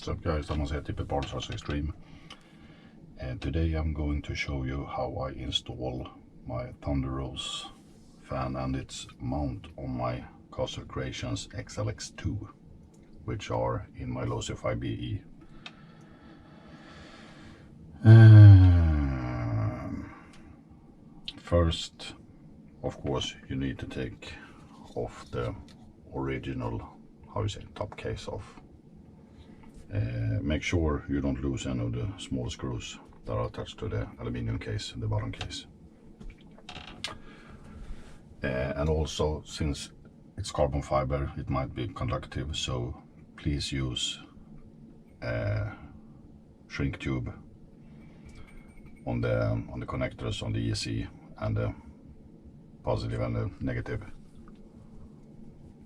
What's up guys, Thomas here, Tippet Parts Rc-Xtreme, and today I'm going to show you how I install my Thunderoos fan and its mount on my Castle Creations XLX2, which are in my Low-Fi BE. First, of course, you need to take off the original, how you say, top case off. Make sure you don't lose any of the small screws that are attached to the aluminium case, the bottom case. And also, since it's carbon fiber, it might be conductive, so please use shrink tube on the connectors on the ESC and the positive and the negative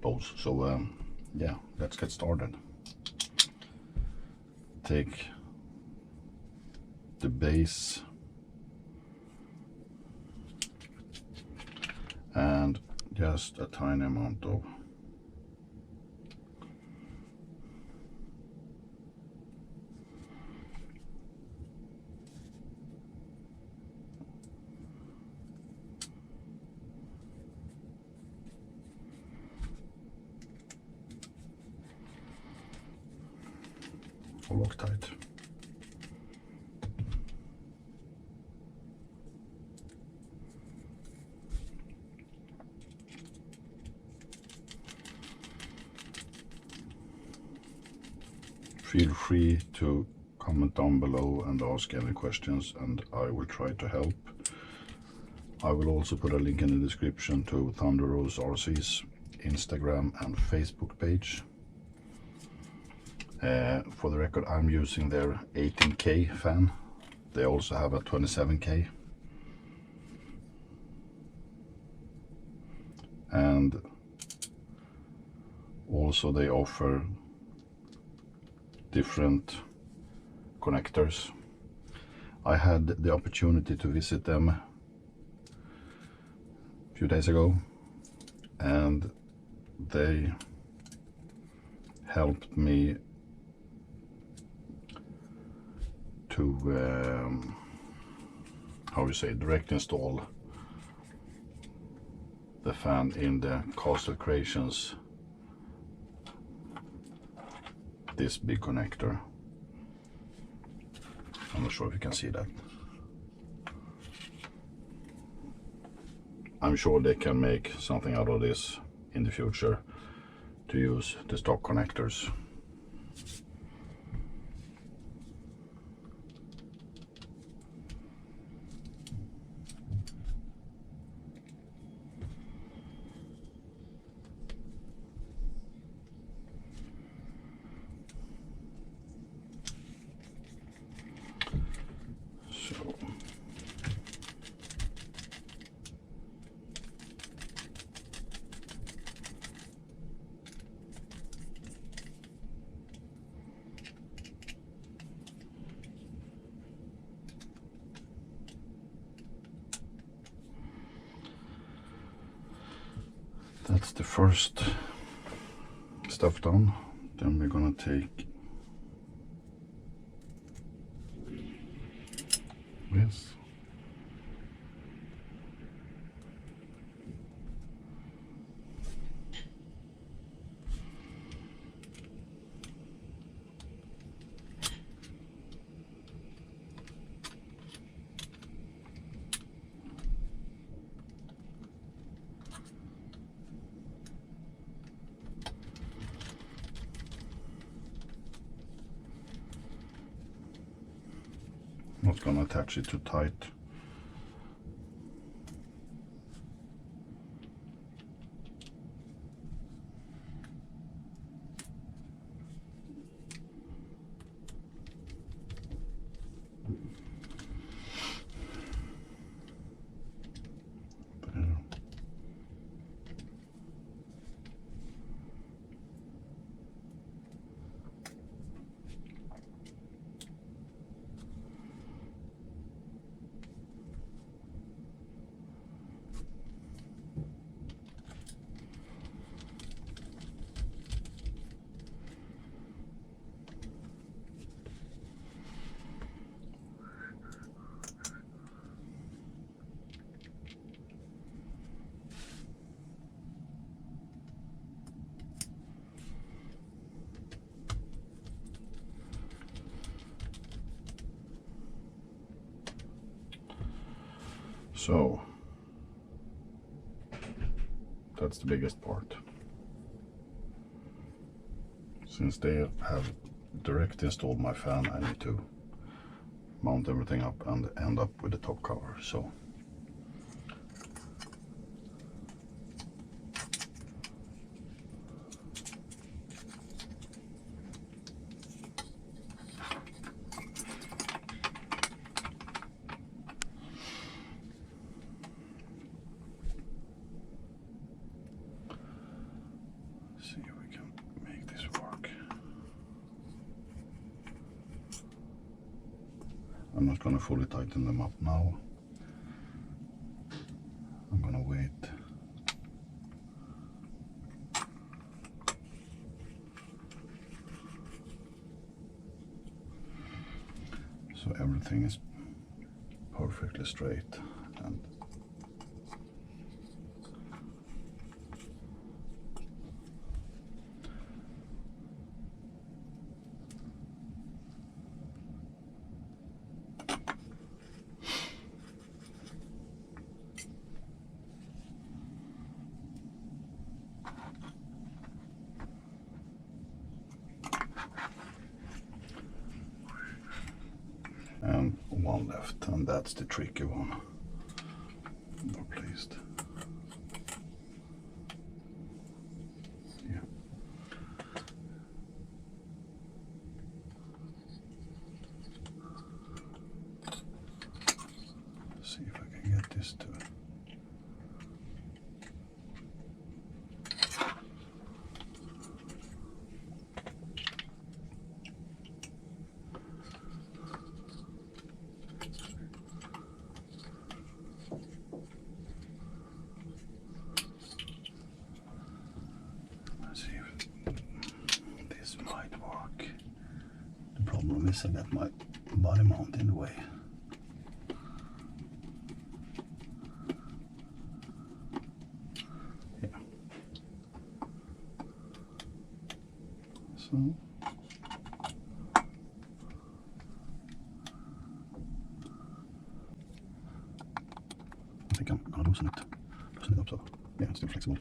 poles. So yeah, let's get started. Take the base and just a tiny amount of Loctite. Feel free to comment down below and ask any questions, and I will try to help. I will also put a link in the description to Thunderoos RC's Instagram and Facebook page. For the record, I'm using their 18K fan. They also have a 27K. And also they offer different connectors. I had the opportunity to visit them a few days ago, and they helped me to how you say, direct install the fan in the Castle Creations, this big connector. I'm not sure if you can see that. I'm sure they can make something out of this in the future to use the stock connectors. That's the first stuff done. Then we're gonna take this. Not gonna attach it too tight. So that's the biggest part. Since they have direct installed my fan, I need to mount everything up and end up with the top cover. So see if we can make this work. I'm not going to fully tighten them up now. I'm going to wait. So everything is perfectly straight, and one left, and that's the tricky one. More pleased. Yeah. See if I can get this to. I got my body mount in the way. Yeah. So I think I'm gonna loosen it up, so yeah, it's still flexible.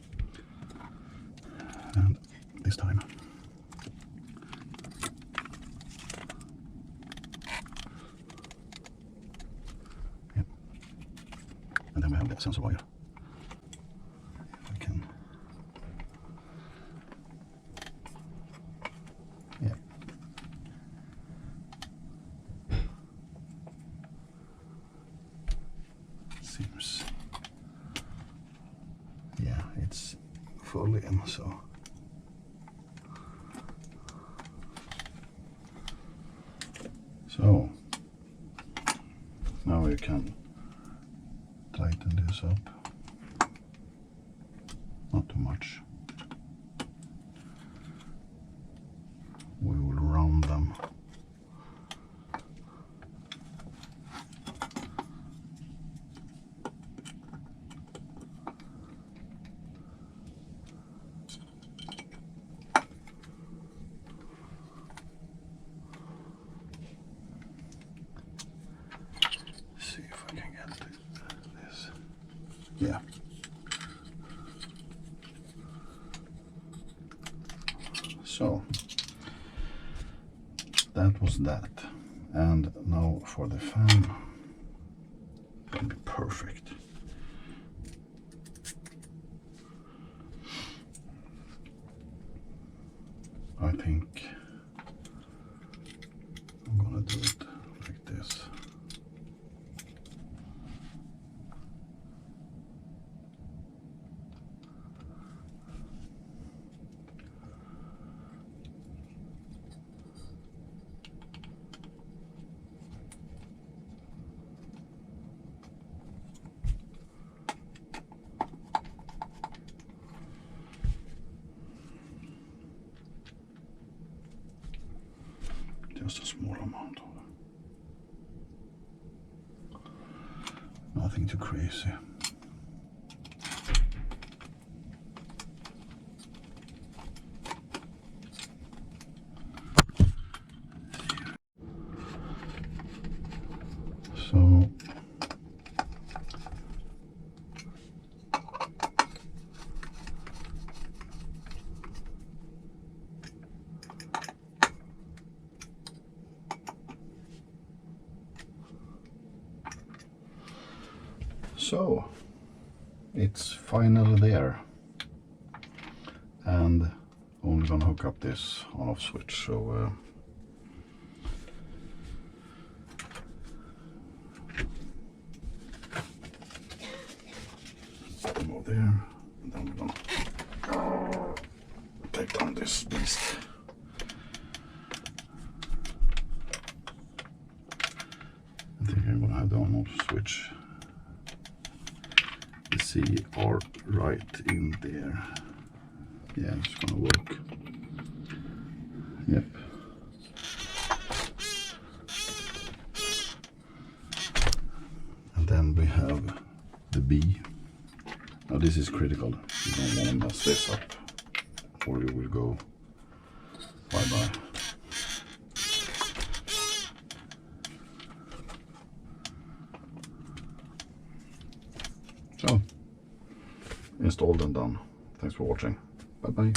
And this time and then we have the sensor wire. If I can. Yeah. Seems. Yeah, it's fully in, so. So now we can tighten this up, not too much. We will round them. See if I can get this. Yeah. So that was that, and now for the fan, it'll be perfect. I think I'm gonna do it like this. Just a small amount of it. Nothing too crazy. So So it's finally there, and only gonna hook up this on-off switch. So go there, and then we're gonna take down this beast. I think I'm gonna have the on-off switch. The CR right in there. Yeah, it's gonna work. Yep. And then we have the B. Now this is critical. You don't want to mess this up, or you will go bye-bye. So, installed and done. Thanks for watching. Bye-bye.